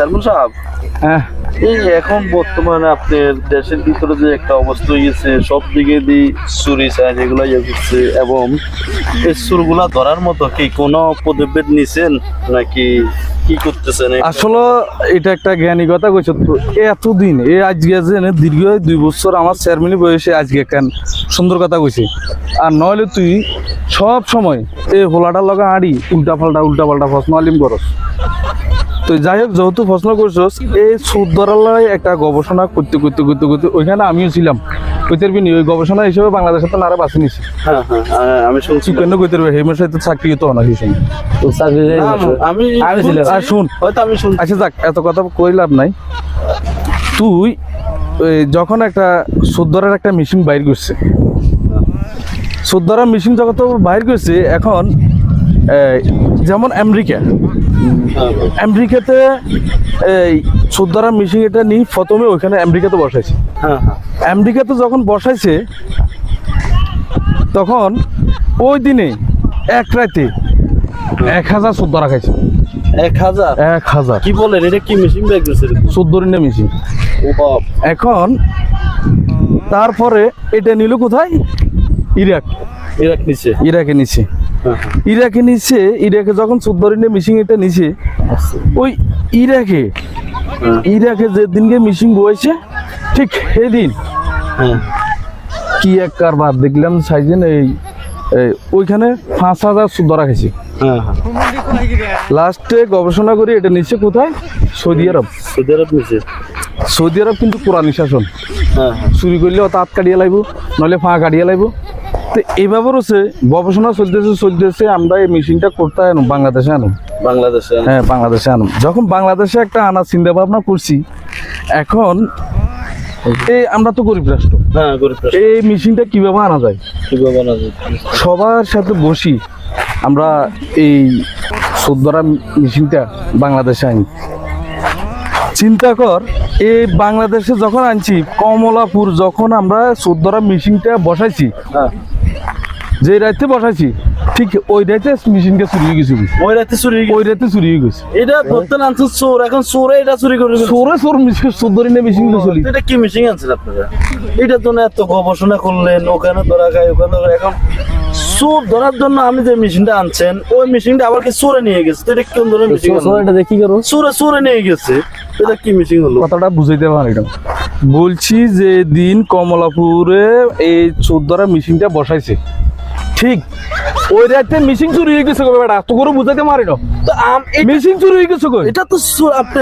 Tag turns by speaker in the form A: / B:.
A: সালমান সাহেব,
B: হ্যাঁ
A: এই এখন বর্তমানে আপনার দেশের ভিতরে যে একটা অবস্থা হয়েছে, সব দিকে দিয়ে চুরি চায় এগুলো ইয়ে করছে, এবং এই চুরগুলা ধরার মতো কি কোনো পদক্ষেপ নিছেন নাকি কি করতেছেন?
B: আসলে এটা একটা জ্ঞানী কথা কইছ। এতদিন আজকে যে দীর্ঘ 2 বছর আমার চেয়ারম্যানি বয়সে আজকে কেন সুন্দর কথা কইছি। আর নইলে তুই সব সময় এই হোলাটার লগে আড়ি উল্টা পাল্টা প্রশ্ন আলিম করস। তো যাই হোক, যেহেতু প্রশ্ন করছস, এই সুদ ধরার একটা গবেষণা করতে ওইখানে আমিও ছিলাম। কইতে পারবি ওই গবেষণা হিসেবে বাংলাদেশের তো নারে বাঁচে নিছি।
A: হ্যাঁ, আমি শুনছি।
B: কেন কইতে পারবি হেমের সাথে চাকরি তো না সেই সময়।
A: আমি
B: আর শুন,
A: হয়তো আমি শুনছি।
B: আচ্ছা যাক, এত কথা কই লাভ নাই। তুই যখন একটা সুদ ধরার একটা মেশিন বাইর করছে, সুদ ধরার মেশিন যখন তো বাইর করছে, এখন যেমন আমেরিকাতে এই সুদ ধরার মেশিন এটা নিয়ে প্রথমে ওইখানে আমেরিকাতে বসাইছে।
A: হ্যাঁ,
B: আমেরিকাতে যখন বসাইছে তখন ওই দিনে এক রাতে 1000 সুদ ধরা খাইছে।
A: 1000 কি বলেন? এটা কি মেশিন ব্যাগ দিয়েছে?
B: সুদ ধরিনে মেশিন।
A: ও বাপ।
B: এখন তারপরে এটা নিল কোথায়? ইরাকে নিচে। ইরাকে যখন সুদ ধরিনে মেশিন এটা নিচে, ওই ইরাকে যে দিনকে মেশিন বইছে ঠিক সেদিন কি এক কারবার দেখলাম সাইজেন এই ওইখানে 5000 সুদ ধরা খাইছে। লাস্টে গবেষণা করি এটা নিচ্ছে কোথায়? সৌদি আরব নিচ্ছে। সৌদি আরব কিন্তু কোরআনী শাসন। চুরি করলে অত হাত কাটিয়ে লাগবো, নইলে ফা কাটিয়ে লাগবো। তো এইভাবে হচ্ছে গবেষণা চলতেছে। আমরা এই মেশিনটা করতে আনুম বাংলাদেশে আনুম। যখন বাংলাদেশে একটা আনার চিন্তা ভাবনা করছি, এখন এই আমরা তো গরিব রাষ্ট্র, এই মেশিনটা কিভাবে আনা যায়? সবার সাথে বসি আমরা এই সুদ ধরা মেশিনটা বাংলাদেশে আনি। চিন্তা কর, এই বাংলাদেশে যখন আনছি, কমলাপুর যখন আমরা সুদ ধরা মেশিনটা বসাইছি, যে রাতে বসাইছি ঠিক ওই রাতে মেশিনটা চুরি হয়ে গেছে। ওই রাতে চুরি হয়ে গেছে।
A: এটা ধরতে আনছেন চোর, এখন চোরে এটা চুরি করে
B: চোর মেশিন সুদ ধরি না মেশিন চলি।
A: এটা কি মেশিন আনছেন আপনারা? এটার জন্য এত গবেষণা করলেন, ওখানে ধরা খায় ওখানে ধরা। এখন চোর ধরার জন্য আমি যে মেশিনটা আনছেন, ওই মেশিনটা আবার কি চোরে নিয়ে গেছে? এটা কোন ধরনের মেশিন?
B: এটা দেখি করো,
A: চোরে নিয়ে গেছে। এটা কি মেশিন হলো?
B: কথাটা বুঝাইতে পারি না। বলছি যে দিন কমলাপুরে এই সুদ ধরা মেশিনটা বসাইছে, ঠিক ওই রাতে মেশিন চুরি হয়ে গেছে। বেটা তো করে বুঝাইতে পারি না, মেশিন চুরি হয়ে গেছে।
A: এটা তো আপনি